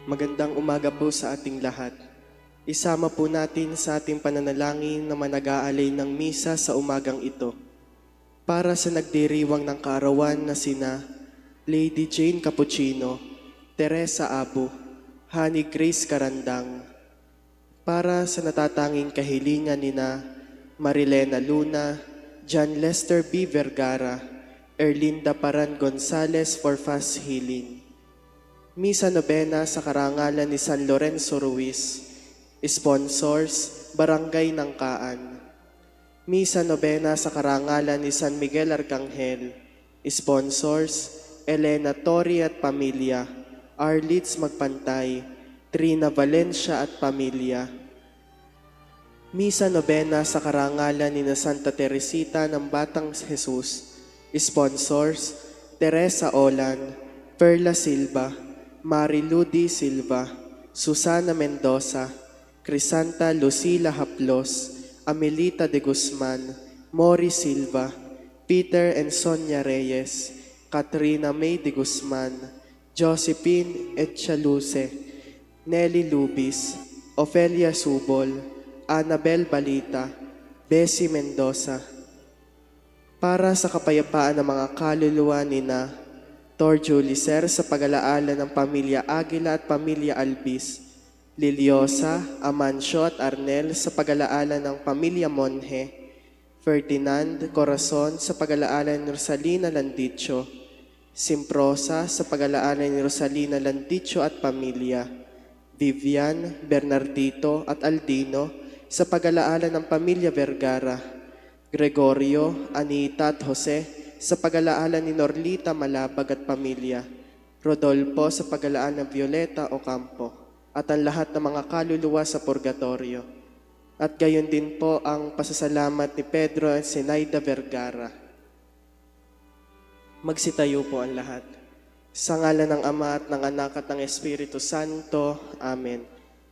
Magandang umaga po sa ating lahat. Isama po natin sa ating pananalangin na manag-aalay ng misa sa umagang ito. Para sa nagdiriwang ng kaarawan na sina Lady Jane Cappuccino, Teresa Abo, Honey Grace Carandang. Para sa natatanging kahilingan nina Marilena Luna, John Lester B. Vergara, Erlinda Paran Gonzales for fast healing. Misa Nobena sa karangalan ni San Lorenzo Ruiz. Sponsors, Barangay Nangkaan. Misa Nobena sa karangalan ni San Miguel Arcangel. Sponsors, Elena Torri at Pamilya. Arlitz Magpantay. Trina Valencia at Pamilya. Misa Nobena sa karangalan ni Santa Teresita ng Batang Jesus. Sponsors, Teresa Olan, Perla Silva, Mariludi Silva, Susana Mendoza, Crisanta Lucila Haplos, Amelita de Guzman, Mori Silva, Peter and Sonia Reyes, Katrina May de Guzman, Josephine Etchaluce, Nelly Lubis, Ofelia Subol, Annabel Balita, Bessie Mendoza. Para sa kapayapaan ng mga kaluluwa nina Torjo Licer sa pag-alaala ng pamilya Aguila at pamilya Albis, Liliosa, Amancio at Arnel sa pag-alaala ng pamilya Monje, Ferdinand Corazon sa pag-alaala ni Rosalina Landicho, Simprosa sa pag-alaala ni Rosalina Landicho at pamilya, Vivian, Bernardito at Aldino sa pag-alaala ng pamilya Vergara, Gregorio, Anita at Jose sa pag-alaala ni Norlita Malabag at pamilya, Rodolfo sa pag-alaala ng Violeta Ocampo, at ang lahat ng mga kaluluwa sa purgatorio. At gayon din po ang pasasalamat ni Pedro at Zenaida Vergara. Magsitayo po ang lahat. Sa ngalan ng Ama at ng Anak at ng Espiritu Santo. Amen.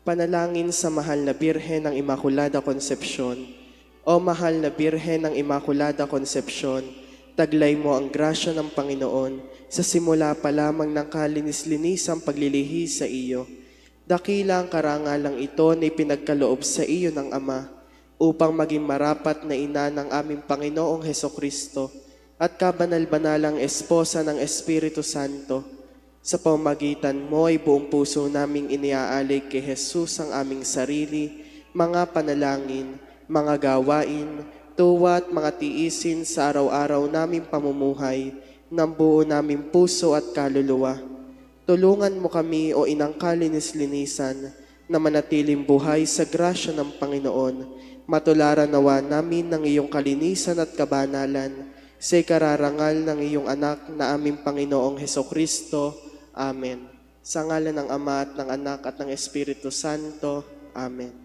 Panalangin sa mahal na Birhen ng Immaculada Concepcion. O mahal na Birhen ng Immaculada Concepcion, taglay mo ang grasya ng Panginoon sa simula pa lamang ng kalinis-linisang paglilihi sa iyo. Dakila ang karangalang ito na ipinagkaloob sa iyo ng Ama upang maging marapat na ina ng aming Panginoong Hesukristo at kabanal-banalang esposa ng Espiritu Santo. Sa pamamagitan mo ay buong puso naming iniaalay kay Jesus ang aming sarili, mga panalangin, mga gawain, tuwa at mga tiisin sa araw-araw naming pamumuhay ng buo naming puso at kaluluwa. Tulungan mo kami, O Inang kalinis-linisan, na manatiling buhay sa grasya ng Panginoon. Matularan nawa namin ng iyong kalinisan at kabanalan sa ikararangal ng iyong anak na aming Panginoong Hesukristo. Amen. Sa ngalan ng Ama at ng Anak at ng Espiritu Santo. Amen.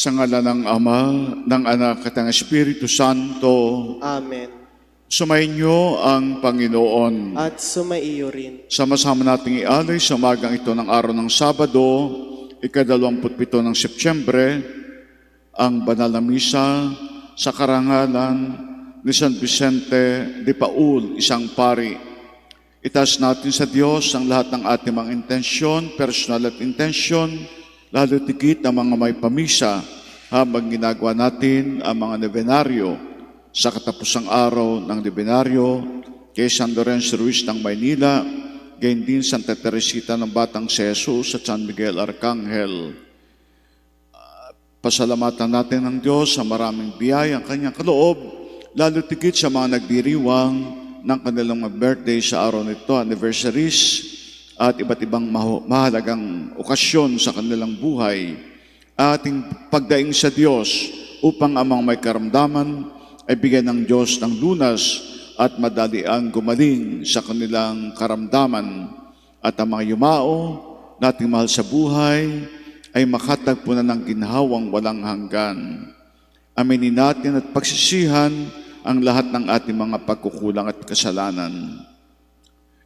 Sa ngalan ng Ama, ng Anak at ng Espiritu Santo, Amen. sumainyo ang Panginoon. At sumaiyo rin. Sama-sama nating ialay sa umagang ito ng araw ng Sabado, ika-27 ng Setyembre, ang banal na misa sa karangalan ni San Vicente de Paul, isang pari. Itaas natin sa Diyos ang lahat ng ating mga intensyon, personal at intensyon, lalo tigit ang mga may pamisa habang ginagawa natin ang mga nobenaryo sa katapusang araw ng nobenaryo kay San Lorenzo Ruiz ng Maynila, gayon din Santa Teresita ng Batang si Jesus at San Miguel Arcangel. Pasalamatan natin ng Diyos sa maraming biyaya ang kanyang kaloob, lalo tigit sa mga nagdiriwang ng kanilang birthday sa araw nito, anniversaries, at iba't ibang mahalagang okasyon sa kanilang buhay. Ating pagdaing sa Diyos upang ang mga may karamdaman ay bigyan ng Diyos ng lunas at madali ang gumaling sa kanilang karamdaman. At ang mga yumao nating mahal sa buhay ay makatagpo na ng ginhawang walang hanggan. Aminin natin at pagsisihan ang lahat ng ating mga pagkukulang at kasalanan.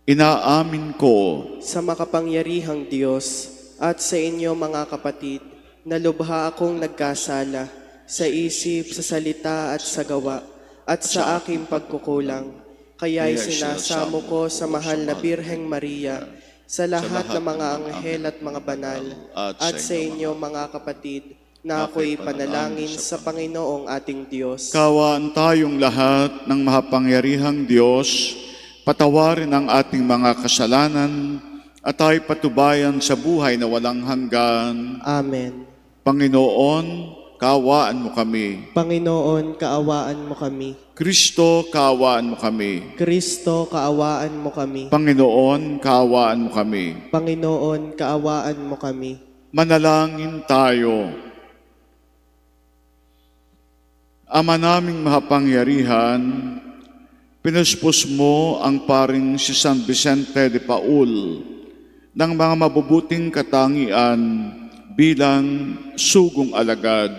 Inaamin ko sa makapangyarihang Diyos at sa inyo mga kapatid, na lubha akong nagkasala sa isip, sa salita at sa gawa, at sa aking pagkukulang. Kaya'y sinasamo ko sa mahal na Birheng Maria, sa lahat ng mga anghel at mga banal, at sa inyo mga kapatid, na ako'y panalangin sa Panginoong ating Diyos. Kawaan tayong lahat ng mahapangyarihang Diyos, patawarin ang ating mga kasalanan at tayo patubayan sa buhay na walang hanggan. Amen. Panginoon, kaawaan mo kami. Panginoon, kaawaan mo kami. Kristo, kaawaan mo kami. Kristo, kaawaan mo kami. Panginoon, kaawaan mo kami. Panginoon, kaawaan mo kami. Manalangin tayo. Ama naming mahapangyarihan, pinuspos mo ang paring si San Vicente de Paul ng mga mabubuting katangian bilang sugong alagad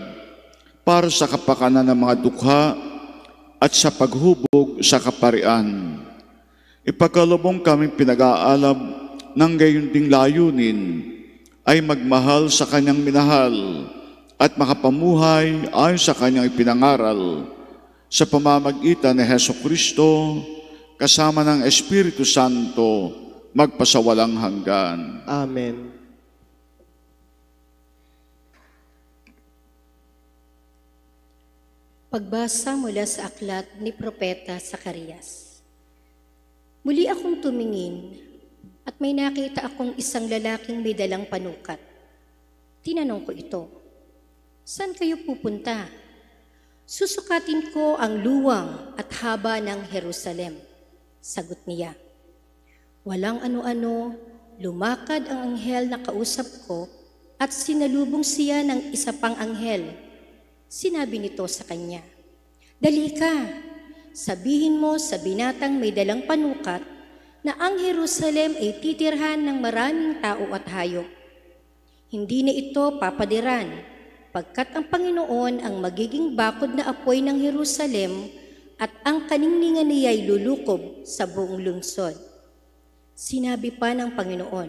para sa kapakanan ng mga dukha at sa paghubog sa kaparian. Ipagkalubong kaming pinag-aalab ng gayon ding layunin ay magmahal sa kanyang minahal at makapamuhay ayon sa kanyang ipinangaral sa pamamagitan ni Hesukristo, kasama ng Espiritu Santo, magpasawalang hanggan. Amen. Pagbasa mula sa aklat ni Propeta Zacarias. Muli akong tumingin at may nakita akong isang lalaking may dalang panukat. Tinanong ko ito, "Saan kayo pupunta?" "Susukatin ko ang luwang at haba ng Jerusalem," sagot niya. Walang ano-ano, lumakad ang anghel na kausap ko at sinalubong siya ng isa pang anghel. Sinabi nito sa kanya, "Dali ka, sabihin mo sa binatang may dalang panukat na ang Jerusalem ay titirhan ng maraming tao at hayop. Hindi na ito papadiran, pagkat ang Panginoon ang magiging bakod na apoy ng Jerusalem at ang kaningningan niya'y lulukob sa buong lungsod." Sinabi pa ng Panginoon,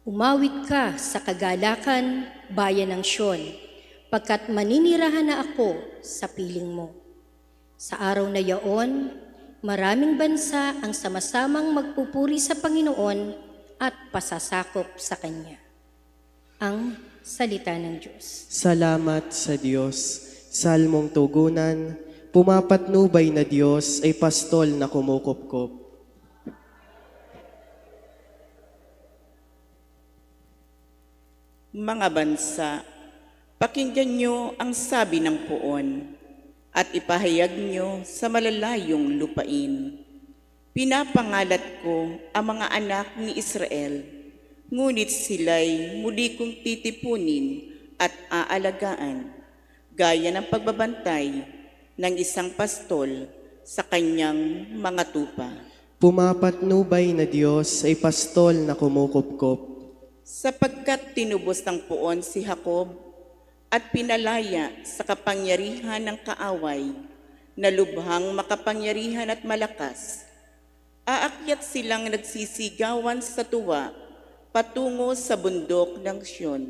"Umawit ka sa kagalakan, bayan ng Sion, pagkat maninirahan na ako sa piling mo." Sa araw na yaon, maraming bansa ang sama-samang magpupuri sa Panginoon at pasasakop sa Kanya. Ang salita ng Diyos. Salamat sa Diyos. Salmong tugunan, pumapatnubay na Diyos ay pastol na kumukupkup. Mga bansa, pakinggan niyo ang sabi ng puon at ipahayag niyo sa malalayong lupain. Pinapangalat ko ang mga anak ni Israel, ngunit sila'y muli kong titipunin at aalagaan, gaya ng pagbabantay ng isang pastol sa kanyang mga tupa. Pumapatnubay na Diyos ay pastol na kumukupkup. Sapagkat tinubos ng puon si Jacob at pinalaya sa kapangyarihan ng kaaway na lubhang makapangyarihan at malakas. Aakyat silang nagsisigawan sa tuwa patungo sa bundok ng Siyon,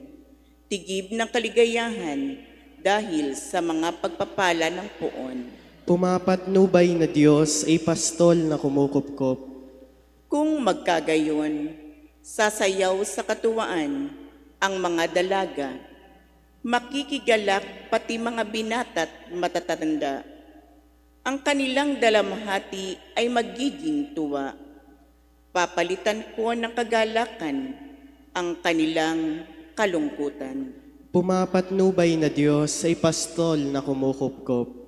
tigib ng kaligayahan dahil sa mga pagpapala ng poon. Pumapatnubay na Diyos ay pastol na kumukupkop. Kung magkagayon, sasayaw sa katuwaan ang mga dalaga, makikigalak pati mga binata't matatanda. Ang kanilang dalamhati ay magiging tuwa. Papalitan ko ng kagalakan ang kanilang kalungkutan. Pumapatnubay na Diyos ay pastol na kumukupkop.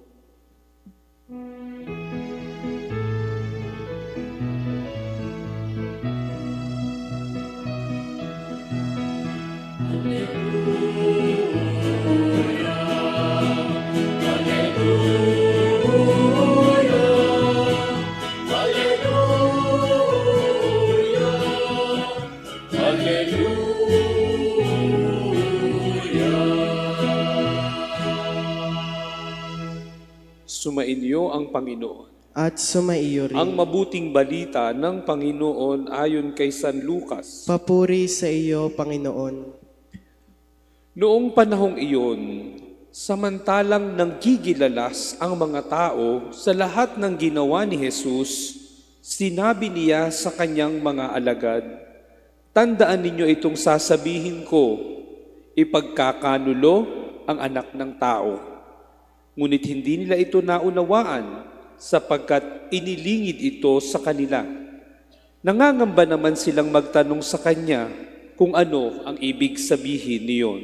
Sumainyo ang Panginoon. At sumaiyo rin. Ang mabuting balita ng Panginoon ayon kay San Lucas. Papuri sa iyo, Panginoon. Noong panahong iyon, samantalang nanggigilalas ang mga tao sa lahat ng ginawa ni Jesus, sinabi niya sa kanyang mga alagad, "Tandaan ninyo itong sasabihin ko, ipagkakanulo ang anak ng tao." Ngunit hindi nila ito naunawaan sapagkat inilingid ito sa kanila. Nangangamba naman silang magtanong sa kanya kung ano ang ibig sabihin niyon.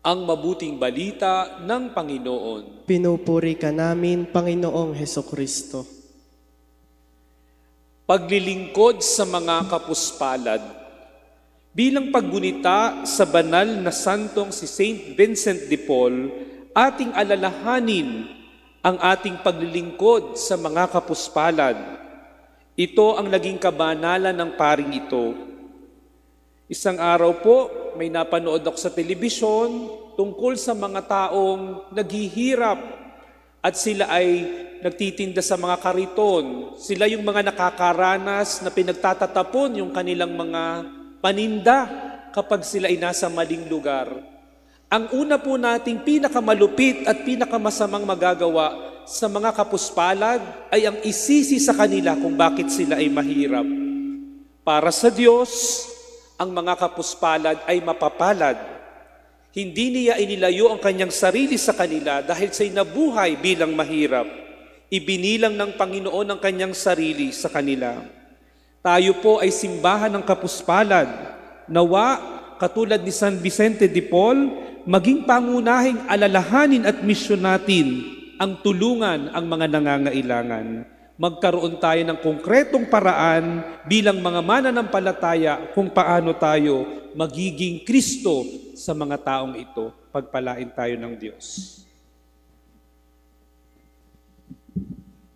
Ang mabuting balita ng Panginoon. Pinupuri ka namin, Panginoong Hesukristo. Paglilingkod sa mga kapuspalad. Bilang paggunita sa banal na santong si Saint Vincent de Paul, ating alalahanin ang ating paglilingkod sa mga kapuspalad. Ito ang naging kabanalan ng paring ito. Isang araw po, may napanood ako sa telebisyon tungkol sa mga taong naghihirap at sila ay nagtitinda sa mga kariton. Sila yung mga nakakaranas na pinagtatatapon yung kanilang mga paninda kapag sila ay nasa maling lugar. Ang una po nating pinakamalupit at pinakamasamang magagawa sa mga kapuspalad ay ang isisi sa kanila kung bakit sila ay mahirap. Para sa Diyos, ang mga kapuspalad ay mapapalad. Hindi niya inilayo ang kanyang sarili sa kanila dahil siya'y nabuhay bilang mahirap. Ibinilang ng Panginoon ang kanyang sarili sa kanila. Tayo po ay simbahan ng kapuspalad. Nawa, katulad ni San Vicente de Paul, maging pangunahing alalahanin at misyon natin ang tulungan ang mga nangangailangan. Magkaroon tayo ng konkretong paraan bilang mga mananampalataya kung paano tayo magiging Kristo sa mga taong ito. Pagpalain tayo ng Diyos.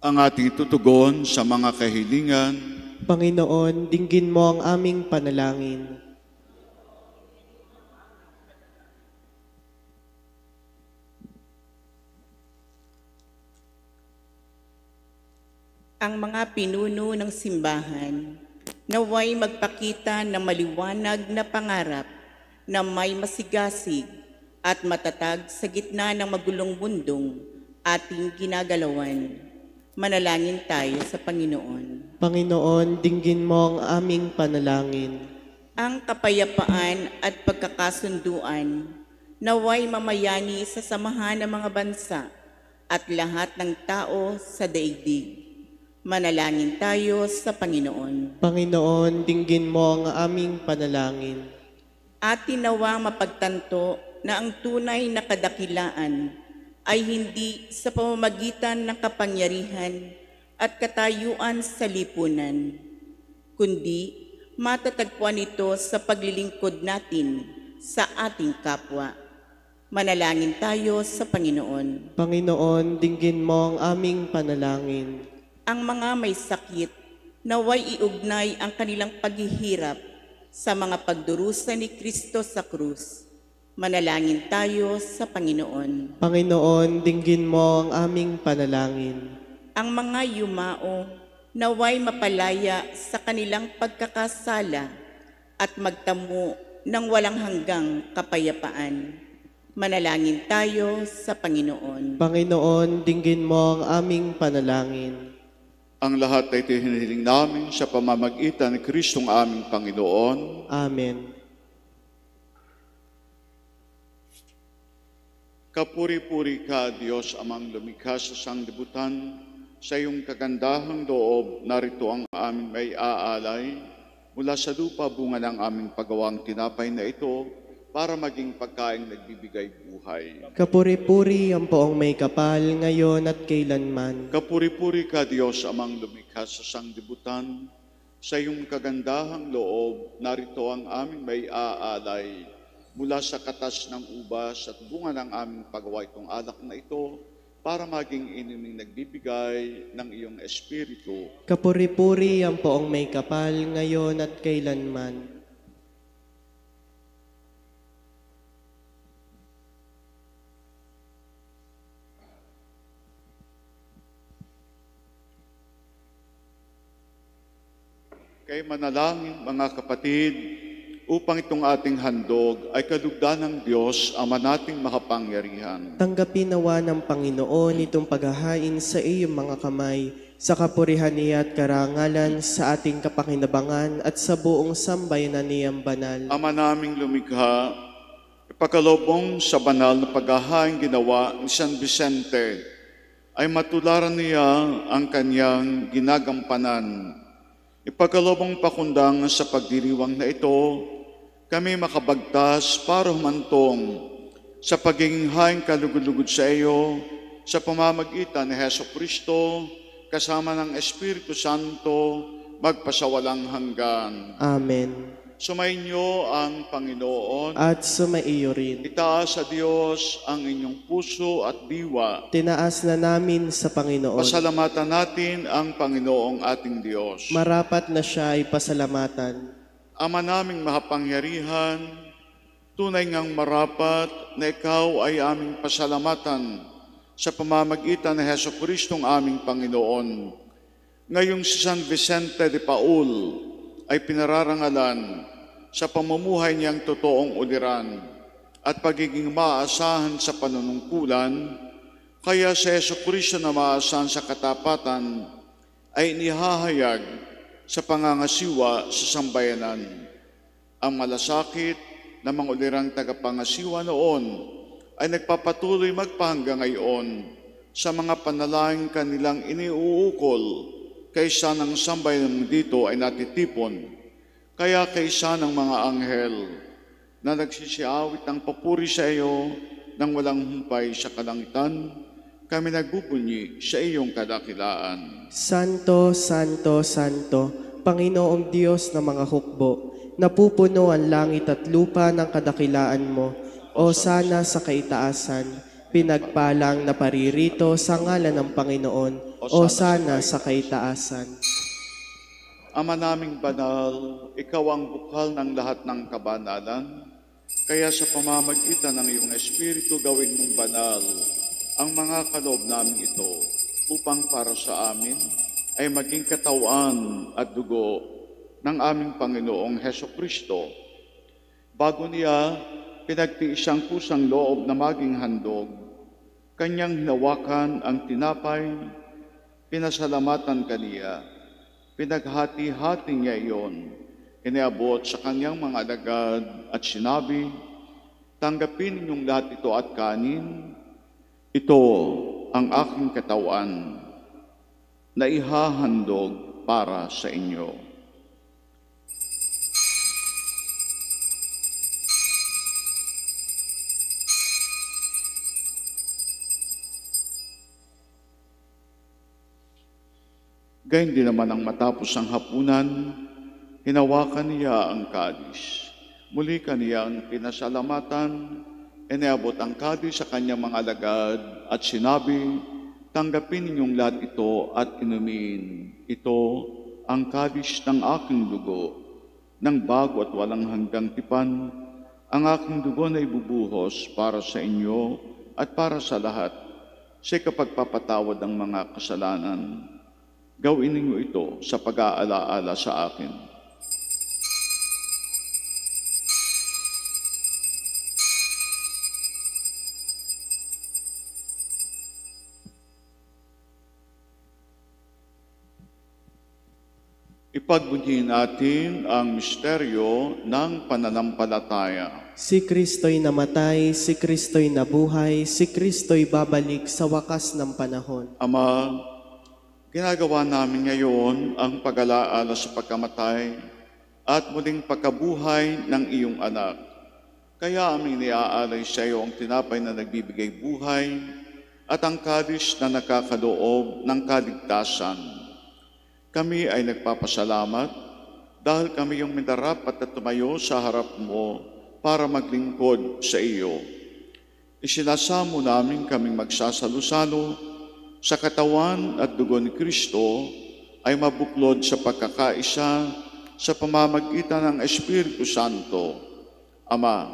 Ang ating tutugon sa mga kahilingan. Panginoon, dinggin mo ang aming panalangin. Ang mga pinuno ng simbahan naway magpakita ng maliwanag na pangarap na may masigasig at matatag sa gitna ng magulong mundong ating ginagalawan. Manalangin tayo sa Panginoon. Panginoon, dinggin mo ang aming panalangin. Ang kapayapaan at pagkakasunduan naway mamayani sa samahan ng mga bansa at lahat ng tao sa daigdig. Manalangin tayo sa Panginoon. Panginoon, dinggin mo ang aming panalangin. Atin nawang mapagtanto na ang tunay na kadakilaan ay hindi sa pamamagitan ng kapangyarihan at katayuan sa lipunan, kundi matatagpuan ito sa paglilingkod natin sa ating kapwa. Manalangin tayo sa Panginoon. Panginoon, dinggin mo ang aming panalangin. Ang mga may sakit, naway iugnay ang kanilang paghihirap sa mga pagdurusa ni Kristo sa krus Manalangin tayo sa Panginoon. Panginoon, dinggin mo ang aming panalangin. Ang mga yumao naway mapalaya sa kanilang pagkakasala at magtamo ng walang hanggang kapayapaan. Manalangin tayo sa Panginoon. Panginoon, dinggin mo ang aming panalangin. Ang lahat ay hinihiling namin sa pamamagitan ni Kristong aming Panginoon. Amen. Kapuri-puri ka, Diyos amang lumikha sa sanglibutan, sa iyong kagandahang loob, narito ang aming may aalay, mula sa lupa bunga ng aming pagawang tinapay na ito, para maging pagkaing nagbibigay buhay. Kapuri-puri ang poong may kapal, ngayon at kailanman. Kapuri-puri ka, Diyos amang lumikha sa sanglibutan, sa iyong kagandahang loob, narito ang aming may aalay, mula sa katas ng ubas at bunga ng aming pagawa itong alak na ito, para maging inuming nagbibigay ng iyong Espiritu. Kapuri-puri ang poong may kapal, ngayon at kailanman. Kay manalangin, mga kapatid, upang itong ating handog ay kalugdan ng Diyos, Ama nating makapangyarihan. Tanggapin nawa ng Panginoon itong paghahain sa iyong mga kamay, sa kapurihan niya at karangalan, sa ating kapakinabangan at sa buong sambayanan niyang banal. Ama naming lumikha, ipakalobong sa banal na paghahain ginawa ni San Vicente, ay matularan niya ang kanyang ginagampanan. Ipagkalobong pakundang sa pagdiriwang na ito, kami makabagtas para humantong sa pagiging haing kalugod-lugod sa iyo, sa pamamagitan ni Heso Kristo, kasama ng Espiritu Santo, magpasawalang hanggan. Amen. Sumainyo ang Panginoon. At sumaiyo rin. Itaas sa Diyos ang inyong puso at diwa. Tinaas na namin sa Panginoon. Pasalamatan natin ang Panginoong ating Diyos. Marapat na siya ay pasalamatan. Ama naming mahapangyarihan, tunay ngang marapat na ikaw ay aming pasalamatan sa pamamagitan ni Heso Kristong aming Panginoon. Ngayong si San Vicente de Paul ay pinararangalan sa pamumuhay niyang totoong uliran at pagiging maaasahan sa panunungkulan, kaya si Heso Kristo na maaasahan sa katapatan ay inihahayag sa pangangasiwa sa sambayanan. Ang malasakit na mga ulirang tagapangasiwa noon ay nagpapatuloy magpahanggang ngayon sa mga panalangin kanilang iniuukol kaysa ng sambayanan dito ay natitipon. Kaya kaysa ng mga anghel na nagsisiawit ng papuri sa iyo nang walang humpay sa kalangitan, kami nagbubunyi sa iyong kadakilaan. Santo, Santo, Santo, Panginoong Diyos ng mga hukbo, napupuno ang langit at lupa ng kadakilaan mo, o sana sa kaitaasan, pinagpalang na paririto sa ngalan ng Panginoon, o sana sa kaitaasan. Ama naming banal, ikaw ang bukal ng lahat ng kabanalan, kaya sa pamamagitan ng iyong Espiritu gawin mong banal ang mga kaloob namin ito, upang para sa amin ay maging katawan at dugo ng aming Panginoong Heso Kristo. Bago niya pinagtiis ang kusang loob na maging handog, kanyang hinawakan ang tinapay, pinasalamatan kaniya, pinaghati-hati niya iyon, iniabot sa kanyang mga alagad at sinabi, tanggapin ninyong lahat ito at kanin, ito ang aking katawan na ihahandog para sa inyo. Gayun din naman ang matapos ang hapunan, hinawakan niya ang kadis. Muli kaniyang pinasalamatan, iniabot ang kadis sa kanyang mga alagad at sinabi, tanggapin ninyong lahat ito at inumin. Ito ang kadis ng aking dugo, ng bago at walang hanggang tipan, ang aking dugo na ibubuhos para sa inyo at para sa lahat sa kapagpapatawad ng mga kasalanan. Gawin ninyo ito sa pag-aalaala sa akin. Ipagbunyi natin ang misteryo ng pananampalataya. Si Kristo'y namatay, si Kristo'y nabuhay, si Kristo'y babalik sa wakas ng panahon. Ama, ginagawa namin ngayon ang pag-alaala sa pagkamatay at muling pagkabuhay ng iyong anak. Kaya aming niaalay sa iyo ang tinapay na nagbibigay buhay at ang kalis na nakakaloob ng kaligtasan. Kami ay nagpapasalamat dahil kami yung minarapat at tumayo sa harap mo para maglingkod sa iyo. Isinasamo namin kaming magsasalo-salo sa katawan at dugo ni Kristo ay mabuklod sa pagkakaisa sa pamamagitan ng Espiritu Santo. Ama,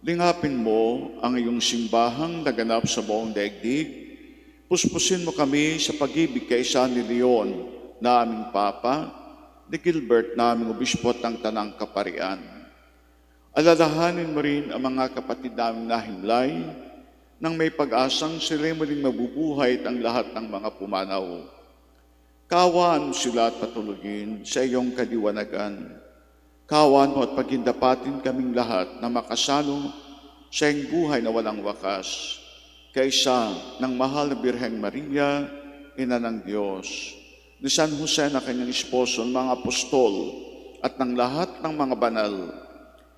lingapin mo ang iyong simbahang naganap sa buong daigdig. Puspusin mo kami sa pag-ibig kaisa ni Leon na aming Papa, ni Gilbert na aming Obispo at ng Tanang Kaparian. Alalahanin mo rin ang mga kapatid naming nahimlay nang may pag-asang sila muling mabubuhay at ang lahat ng mga pumanaw. Kaawaan mo sila at patulugin sa iyong kaliwanagan. Kaawaan mo at pagindapatin kaming lahat na makasalo sa iyong buhay na walang wakas, kaysa ng mahal na Birheng Maria, Ina ng Diyos, ni San Jose na kanyang esposo, ng mga apostol at ng lahat ng mga banal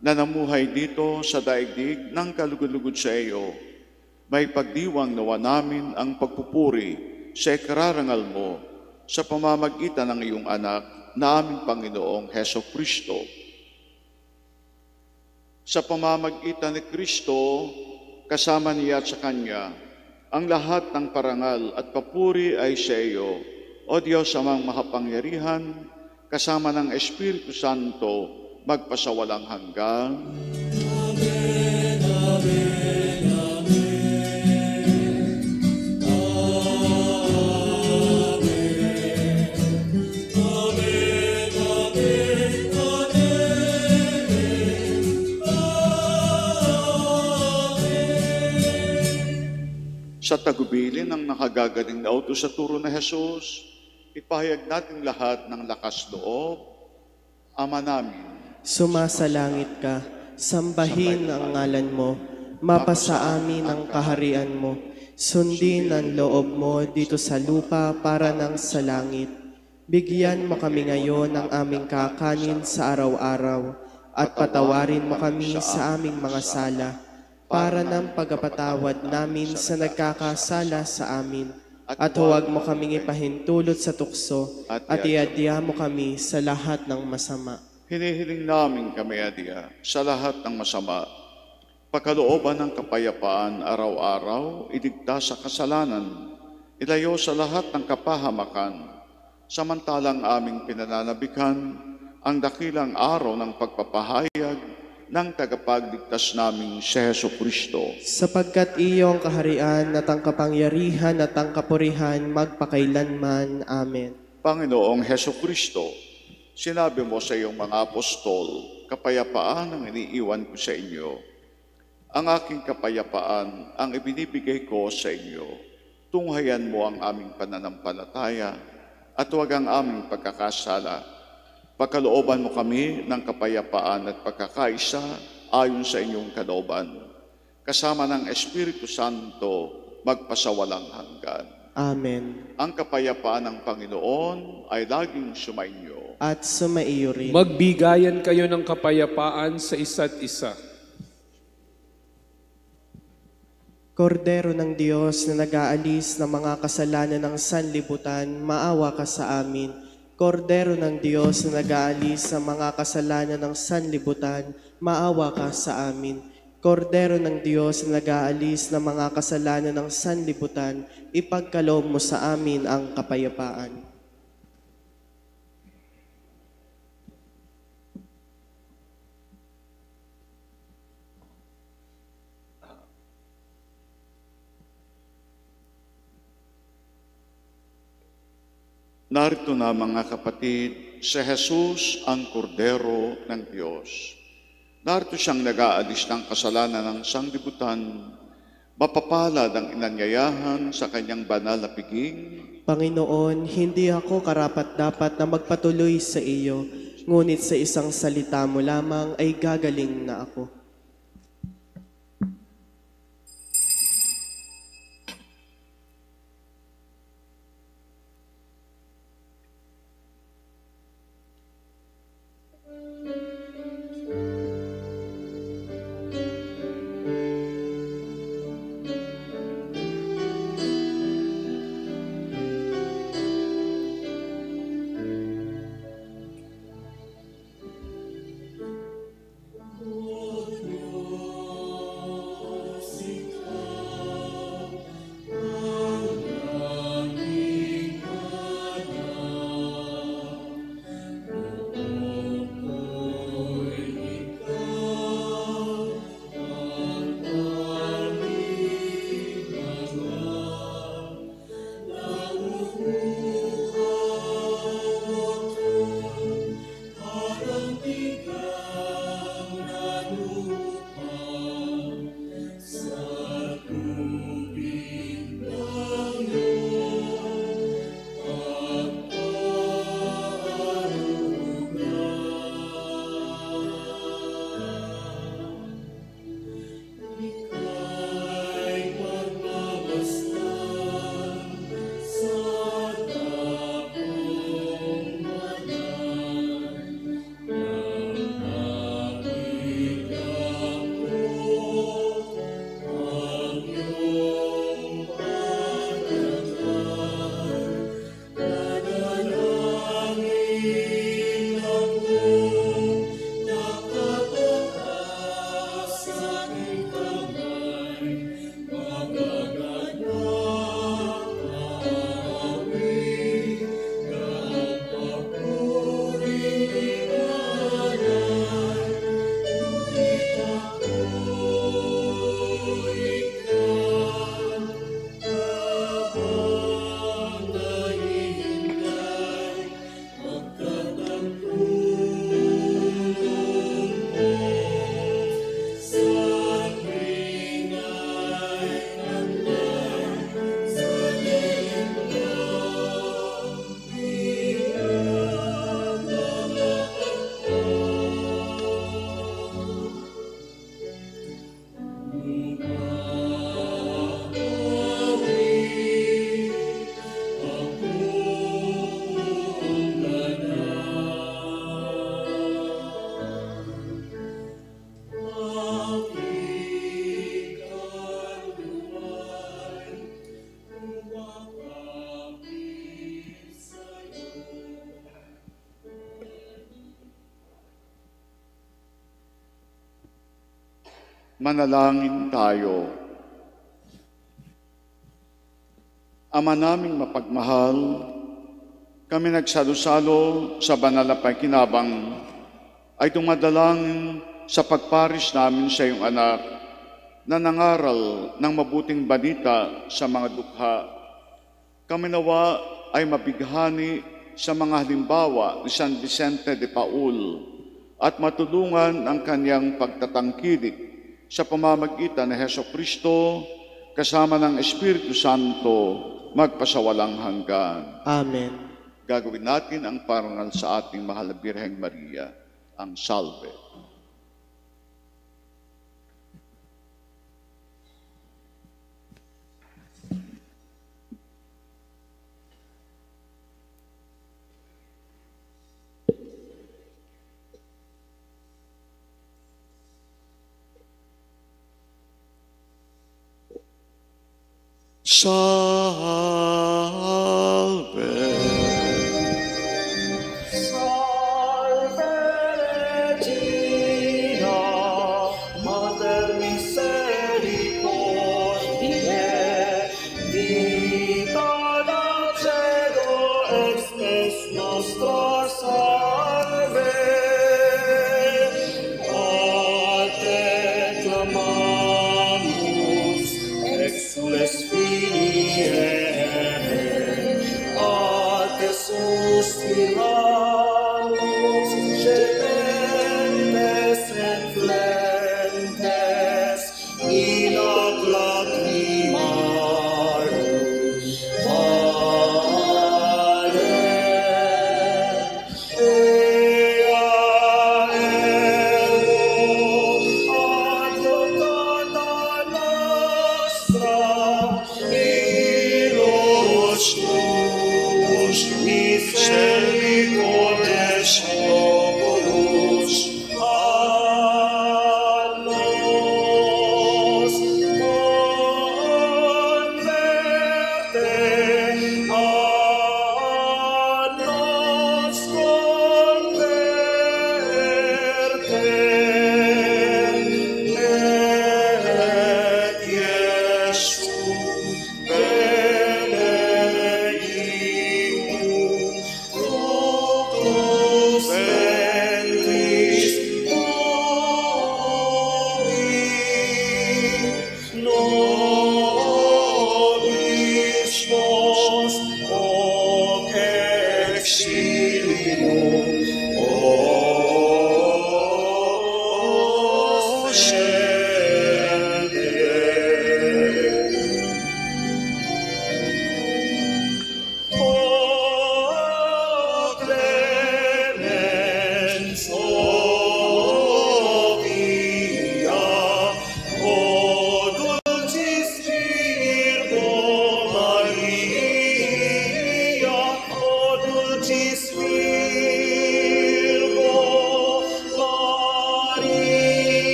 na namuhay dito sa daigdig ng kalugod-lugod sa iyo. May pagdiwang nawa namin ang pagpupuri sa ikararangal mo sa pamamagitan ng iyong anak na aming Panginoong Heso Kristo. Sa pamamagitan ni Kristo, kasama niya at sa Kanya, ang lahat ng parangal at papuri ay sa iyo, O Diyos amang makapangyarihan, kasama ng Espiritu Santo, magpasawalang hanggan. Amen, amen, amen. Amen. Amen, amen, amen. Sa tagubilin ng nakagagaling na utos sa turo na Jesus, ipahayag natin lahat ng lakas loob. Ama namin, Sumasalangit ka, sambahin ang ngalan mo, mapasa amin ang kaharian mo, sundin ang loob mo dito sa lupa para ng sa langit. Bigyan mo kami ngayon ng aming kakanin sa araw-araw, at patawarin mo kami sa aming mga sala, para ng pagpapatawad namin sa nagkakasala sa amin. At huwag mo kaming ipahintulot sa tukso, at iadya mo kami sa lahat ng masama. hinihiling namin kami, Adia, sa lahat ng masama, pagkalooban ng kapayapaan araw-araw, iligtas sa kasalanan, ilayo sa lahat ng kapahamakan, samantalang aming pinananabikan ang dakilang araw ng pagpapahayag ng tagapagligtas naming si Heso Kristo. Sapagkat iyong kaharian at ang kapangyarihan at ang kapurihan magpakailanman. Amen. Panginoong Heso Kristo, sinabi mo sa iyong mga apostol, kapayapaan ang iniiwan ko sa inyo. Ang aking kapayapaan ang ibinibigay ko sa inyo. Tunghayan mo ang aming pananampalataya at huwag ang aming pagkakasala. Pagkalooban mo kami ng kapayapaan at pagkakaisa ayon sa inyong kalooban. Kasama ng Espiritu Santo, magpasawalang hanggan. Amen. Ang kapayapaan ng Panginoon ay laging sumainyo. At sumaiyo rin. Magbigayan kayo ng kapayapaan sa isa't isa. Kordero ng Diyos na nag-aalis ng mga kasalanan ng sanlibutan, maawa ka sa amin. Kordero ng Diyos na nag-aalis sa mga kasalanan ng sanlibutan, maawa ka sa amin. Kordero ng Diyos na nag-aalis ng mga kasalanan ng sanlibutan, ipagkaloob mo sa amin ang kapayapaan. Narito na mga kapatid, si Jesus ang kordero ng Diyos. Narito siyang nag-aalis ng kasalanan ng sanglibutan. Mapapalad ang inanyayahan sa kanyang banal na piging. Panginoon, hindi ako karapat-dapat na magpatuloy sa iyo, ngunit sa isang salita mo lamang ay gagaling na ako. Manalangin tayo. Ama naming mapagmahal, kami nagsalo-salo sa banal na pakinabang ay dumadalangin sa pagparis namin sa iyong anak na nangaral ng mabuting balita sa mga dukha. Kami nawa ay mabighani sa mga halimbawa ni San Vicente de Paul at matulungan ang kanyang pagtatangkilik sa pamamagitan ni Hesukristo kasama ng Espiritu Santo magpasawalang hanggan. Amen. Gagawin natin ang parangal sa ating mahal na Birheng Maria, ang Salve. Salve. Salve Regina, Mater misericordiae, vita nacero extes nostra salve. A te clamamus, exules Filii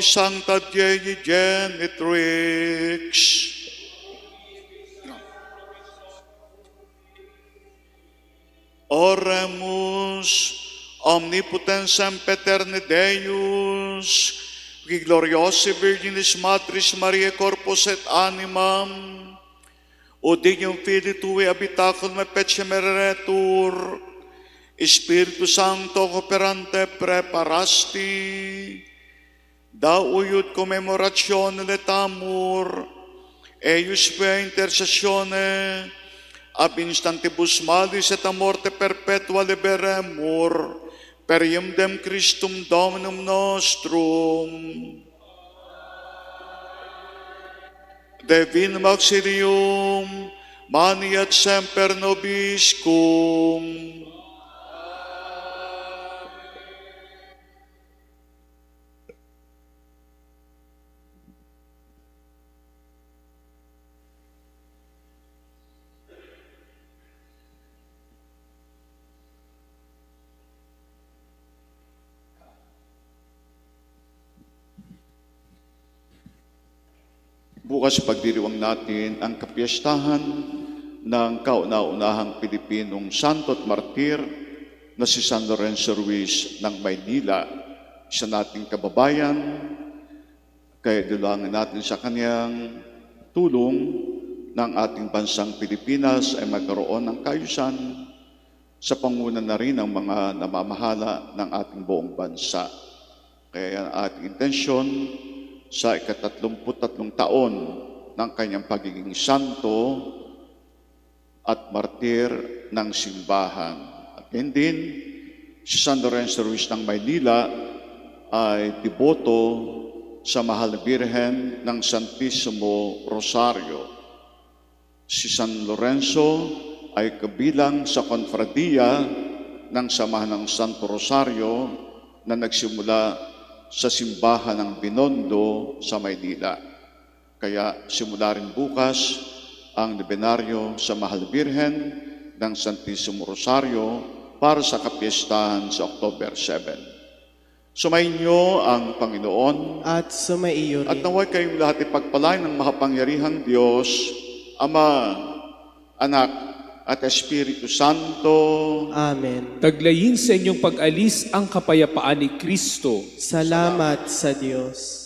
Sancta Dei Genitrix. Oremus, omnipotens sempiterne Deus, qui gloriosi Virginis Matris Mariae corpus et animam, odignum fidi tui habitaculum et pecemeretur, Spiritu Sancto operante preparasti, da uyut commemoratione letamur, eius per intercessione, ab instantibus malis et a morte perpetua liberemur, per iemdem Christum Dominum nostrum. Divinem auxilium, mani et semper nobiscum. Bukas pagdiriwang natin ang kapiyastahan ng kauna-unahang Pilipinong santo at martir na si San Lorenzo Ruiz ng Maynila, isa nating kababayan. Kaya dulangin natin sa kanyang tulong ng ating bansang Pilipinas ay magkaroon ng kaayusan sa panguna na rin ng mga namamahala ng ating buong bansa. Kaya ang ating intensyon sa ika-33 taon ng kanyang pagiging santo at martir ng simbahan. At yun din, si San Lorenzo Ruiz ng Maynila ay deboto sa Mahal na Birhen ng Santissimo Rosario. Si San Lorenzo ay kabilang sa konfradiya ng Samahan ng Santo Rosario na nagsimula sa simbahan ng Binondo sa Maynila. Kaya simula rin bukas ang nobenaryo sa Mahal Birhen ng Santissimo Rosario para sa kapiyastahan sa October 7. Sumainyo ang Panginoon At sumaiyo at rin. naway kayong lahat ipagpalain ng makapangyarihang Diyos, Ama, Anak, at Espiritu Santo. Amen. Taglayin sa inyong pag-alis ang kapayapaan ni Kristo. Salamat sa Diyos.